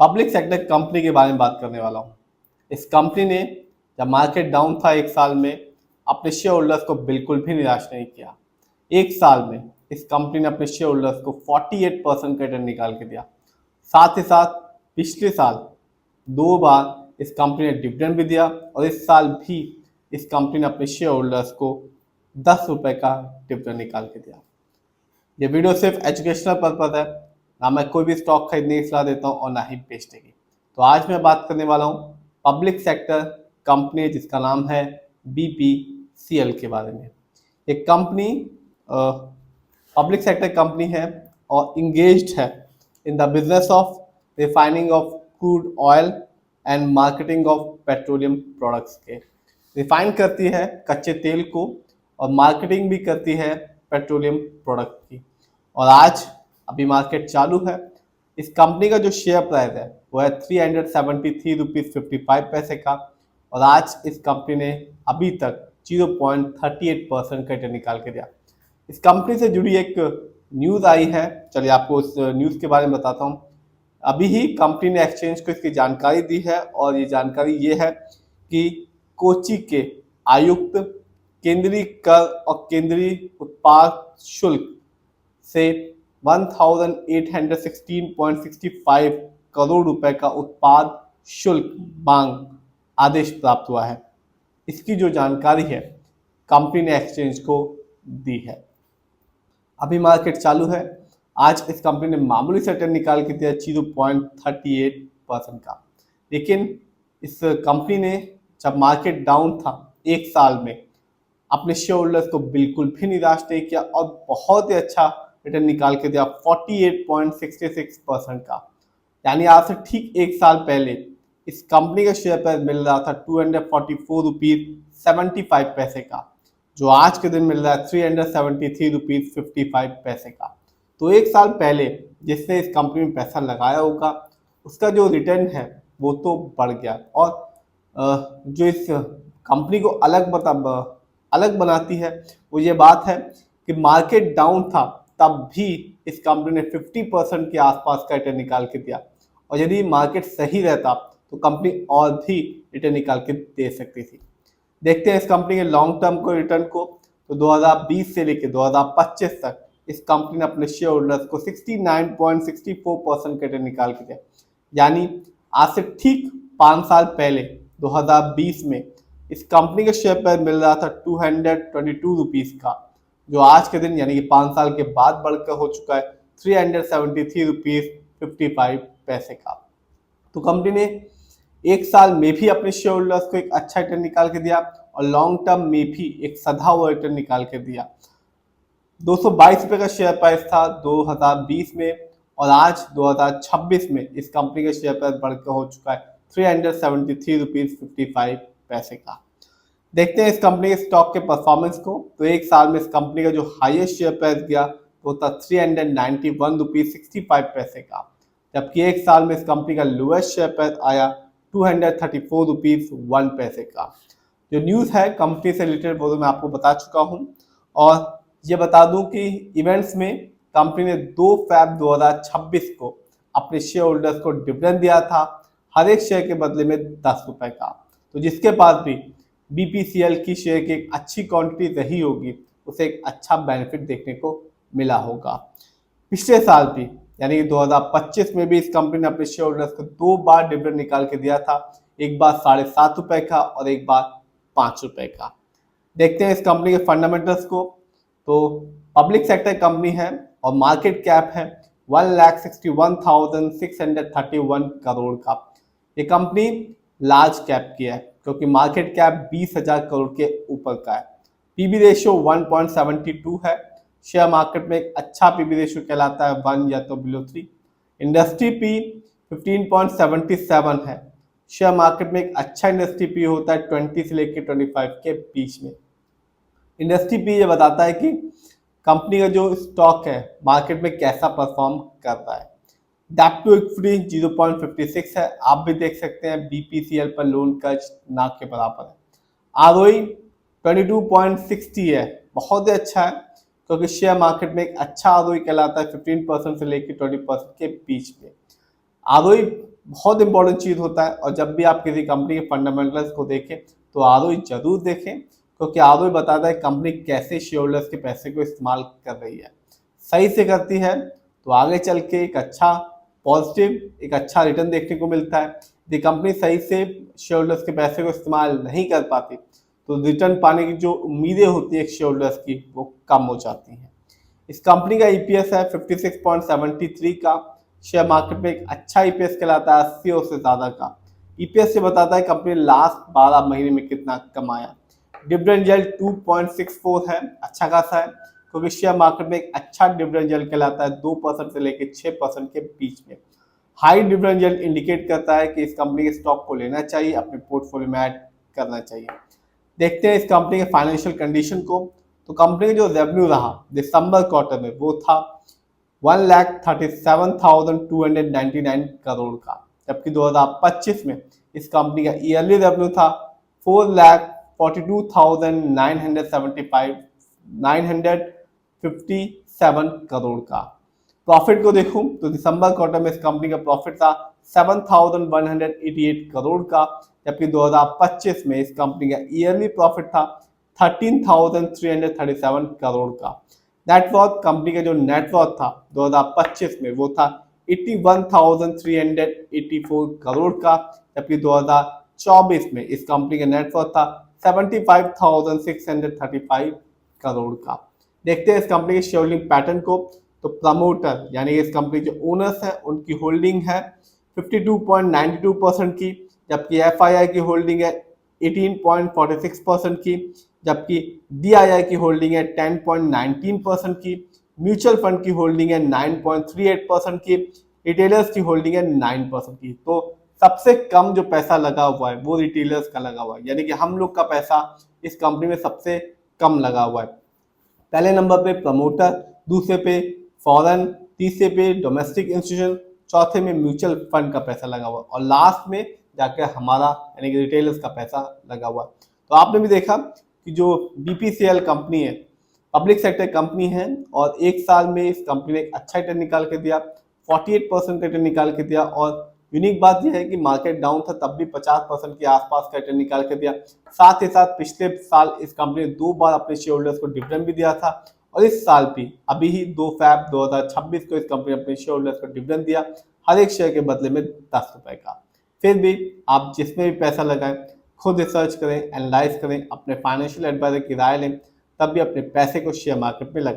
Public sector company के बारे में बात करने वाला हूँ। इस कंपनी ने जब मार्केट डाउन था एक साल में, अपने शेयर होल्डर्स को बिल्कुल भी निराश नहीं किया। एक साल में इस कंपनी ने अपने शेयर होल्डर्स को 48% का रिटर्न निकाल के दिया। साथ ही साथ पिछले साल 2 बार इस कंपनी ने डिविडेंड भी दिया और इस साल भी इस कंपनी ने अपने शेयर होल्डर्स को 10 रुपये का डिविडेंड निकाल के दिया। ये वीडियो सिर्फ एजुकेशनल पर्पज है, ना मैं कोई भी स्टॉक खरीदने की सलाह देता हूँ और ना ही बेचने की। तो आज मैं बात करने वाला हूँ पब्लिक सेक्टर कंपनी जिसका नाम है BPCL के बारे में। एक कंपनी पब्लिक सेक्टर कंपनी है और इंगेज्ड है in the business of refining of crude oil and marketing of petroleum products के। रिफाइन करती है कच्चे तेल को और मार्केटिंग भी करती है पेट्रोलियम प्रोडक्ट की। और आज अभी मार्केट चालू है। इस कंपनी का जो शेयर प्राइस है वो है 373 रुपीज़ 55 पैसे का और आज इस कंपनी ने अभी तक 0.38% का रिटर्न निकाल के दिया। इस कंपनी से जुड़ी एक न्यूज़ आई है, चलिए आपको उस न्यूज़ के बारे में बताता हूँ। अभी ही कंपनी ने एक्सचेंज को इसकी जानकारी दी है और ये जानकारी ये है कि कोची के आयुक्त केंद्रीय कर और केंद्रीय उत्पाद शुल्क से 1816.65 करोड़ रुपए का उत्पाद शुल्क मांग आदेश प्राप्त हुआ है। इसकी जो जानकारी है कंपनी ने एक्सचेंज को दी है। अभी मार्केट चालू है। आज इस कंपनी ने मामूली से रिटर्न निकाल के दिया 0.38% का। लेकिन इस कंपनी ने जब मार्केट डाउन था एक साल में, अपने शेयर होल्डर्स को बिल्कुल भी निराश नहीं किया और बहुत ही अच्छा रिटर्न निकाल के दिया 48.66% का। यानी आज से ठीक एक साल पहले इस कंपनी का शेयर प्राइस मिल रहा था 244 रुपीज़ 75 पैसे का, जो आज के दिन मिल रहा है 373 रुपीज़ 55 पैसे का। तो एक साल पहले जिसने इस कंपनी में पैसा लगाया होगा उसका जो रिटर्न है वो तो बढ़ गया। और जो इस कंपनी को अलग बनाती है वो ये बात है कि मार्केट डाउन था तब भी इस कंपनी ने 50% के आसपास का रिटर्न निकाल के दिया और यदि मार्केट सही रहता तो कंपनी और भी रिटर्न निकाल के दे सकती थी। देखते हैं इस कंपनी के लॉन्ग टर्म को रिटर्न को। तो 2020 से लेकर 2025 तक इस कंपनी ने अपने शेयर होल्डर्स को 69.64% का रिटर्न निकाल के दिया। यानी आज से ठीक 5 साल पहले 2020 में इस कंपनी का शेयर प्राइस मिल रहा था 222 रुपीज़ का, जो आज के दिन यानी कि 5 साल के बाद बढ़कर हो चुका है 373 रुपीज़ 55 पैसे का। तो कंपनी ने एक साल में भी अपने शेयर होल्डर्स को एक अच्छा रिटर्न निकाल के दिया और लॉन्ग टर्म में भी एक सधा हुआ रिटर्न निकाल के दिया। 222 रुपये का शेयर प्राइस था 2020 में और आज 2026 में इस कंपनी का शेयर प्राइस बढ़कर हो चुका है 373 रुपीज़ 55 पैसे का। देखते हैं इस कंपनी के स्टॉक के परफॉर्मेंस को। तो एक साल में इस कंपनी का जो हाईएस्ट शेयर प्राइस गया वो था 391 रुपीज़ 65 पैसे का, जबकि एक साल में इस कंपनी का लोएस्ट शेयर प्राइस आया 234 रुपीज़ 1 पैसे का। जो न्यूज़ है कंपनी से रिलेटेड वो तो मैं आपको बता चुका हूँ। और ये बता दूं कि इवेंट्स में कंपनी ने 2 फरवरी 2026 को अपने शेयर होल्डर्स को डिविडेंड दिया था, हर एक शेयर के बदले में 10 रुपये का। तो जिसके पास भी BPCL की शेयर की एक अच्छी क्वांटिटी रही होगी उसे एक अच्छा बेनिफिट देखने को मिला होगा। पिछले साल भी यानी कि 2025 में भी इस कंपनी ने अपने शेयर होल्डर्स को 2 बार डिविडेंड निकाल के दिया था, एक बार 7.5 रुपये का और एक बार 5 रुपये का। देखते हैं इस कंपनी के फंडामेंटल्स को। तो पब्लिक सेक्टर कंपनी है और मार्केट कैप है 1,61,631 करोड़ का। ये कंपनी लार्ज कैप की है क्योंकि मार्केट कैप 20,000 करोड़ के ऊपर का है। PB रेशियो 1.72 है। शेयर मार्केट में एक अच्छा PB रेशियो कहलाता है 1 या तो बिलो 3। इंडस्ट्री P 15.77 है। शेयर मार्केट में एक अच्छा इंडस्ट्री P होता है 20 से लेकर 25 के बीच में। इंडस्ट्री P ये बताता है कि कंपनी का जो स्टॉक है मार्केट में कैसा परफॉर्म कर रहा है। डेप्ट टू इक्विटी 0.56 है। आप भी देख सकते हैं BPCL पर लोन कर्ज ना के बराबर है। ROE 22.60 है, बहुत ही अच्छा है क्योंकि शेयर मार्केट में एक अच्छा ROE कहलाता है 15% से लेकर 20% के बीच में। ROE बहुत इंपॉर्टेंट चीज होता है। और जब भी आप किसी कंपनी के फंडामेंटल्स को देखें तो आरओई जरूर देखें, क्योंकि आरओई बताता है कंपनी कैसे शेयर होल्डर्स के पैसे को इस्तेमाल कर रही है। सही से करती है तो आगे चल के एक अच्छा पॉजिटिव, एक अच्छा रिटर्न देखने को मिलता है। यदि कंपनी सही से शेयर होल्डर्स के पैसे को इस्तेमाल नहीं कर पाती तो रिटर्न पाने की जो उम्मीदें होती है शेयर होल्डर्स की वो कम हो जाती हैं। इस कंपनी का ईपीएस है 56.73 का। शेयर मार्केट में एक अच्छा ईपीएस कहलाता है 80 और से ज्यादा का। ईपीएस से बताता है कंपनी लास्ट 12 महीने में कितना कमाया। डिविडेंड यील्ड 2.64 है, अच्छा खासा है, क्योंकि शेयर मार्केट में एक अच्छा डिविडेंड यील्ड कहलाता है 2% से लेकर 6% के बीच में। हाई डिविडेंड यील्ड इंडिकेट करता है कि इस कंपनी के स्टॉक को लेना चाहिए, अपने पोर्टफोलियो में ऐड करना चाहिए। देखते हैं इस कंपनी के फाइनेंशियल कंडीशन को। तो कंपनी का जो रेवेन्यू रहा दिसंबर क्वार्टर में वो था 1,37,299 करोड़ का, जबकि 2025 में इस कंपनी का ईयरली रेवेन्यू था 4,42,957 करोड़ का। प्रॉफिट को देखूं तो दिसंबर क्वार्टर में इस कंपनी का प्रॉफिट था 7,188 करोड़ का, जबकि 2025 में इस कंपनी का ईयरली प्रॉफिट था 13,337 करोड़ का। नेटवर्थ, कंपनी का जो नेटवर्थ था 2025 में वो था 81,384 करोड़ का, जबकि 2024 में इस कंपनी का नेटवर्थ था 75,635 करोड़ का। देखते हैं इस कंपनी के शेयर होल्डिंग पैटर्न को। तो प्रमोटर यानी कि इस कंपनी के ओनर्स हैं उनकी होल्डिंग है 52.92% की, जबकि एफआईआई की होल्डिंग है 18.46% की, जबकि डीआईआई की होल्डिंग है 10.19% की, म्यूचुअल फंड की होल्डिंग है 9.38% की, रिटेलर्स की होल्डिंग है 9% की। तो सबसे कम जो पैसा लगा हुआ है वो रिटेलर्स का लगा हुआ है, यानी कि हम लोग का पैसा इस कंपनी में सबसे कम लगा हुआ है। पहले नंबर पे प्रमोटर, दूसरे पे फॉरेन, तीसरे पे डोमेस्टिक इंस्टीट्यूशन, चौथे में म्यूचुअल फंड का पैसा लगा हुआ और लास्ट में जाकर हमारा यानी कि रिटेलर्स का पैसा लगा हुआ। तो आपने भी देखा कि जो बीपीसीएल कंपनी है पब्लिक सेक्टर कंपनी है और एक साल में इस कंपनी ने एक अच्छा रिटर्न निकाल के दिया, 48% रिटर्न निकाल के दिया। और यूनिक बात यह है कि मार्केट डाउन था तब भी 50% के आसपास का रिटर्न निकाल के दिया। साथ ही साथ पिछले साल इस कंपनी ने 2 बार अपने शेयर होल्डर्स को डिविडेंड भी दिया था और इस साल भी अभी ही 2 फरवरी 2026 को इस कंपनी ने अपने शेयर होल्डर्स को डिविडेंड दिया, हर एक शेयर के बदले में 10 रुपए का। फिर भी आप जिसमें भी पैसा लगाएं खुद रिसर्च करें, एनालाइज करें, अपने फाइनेंशियल एडवाइजर की राय लें, तब भी अपने पैसे को शेयर मार्केट में लगाएं।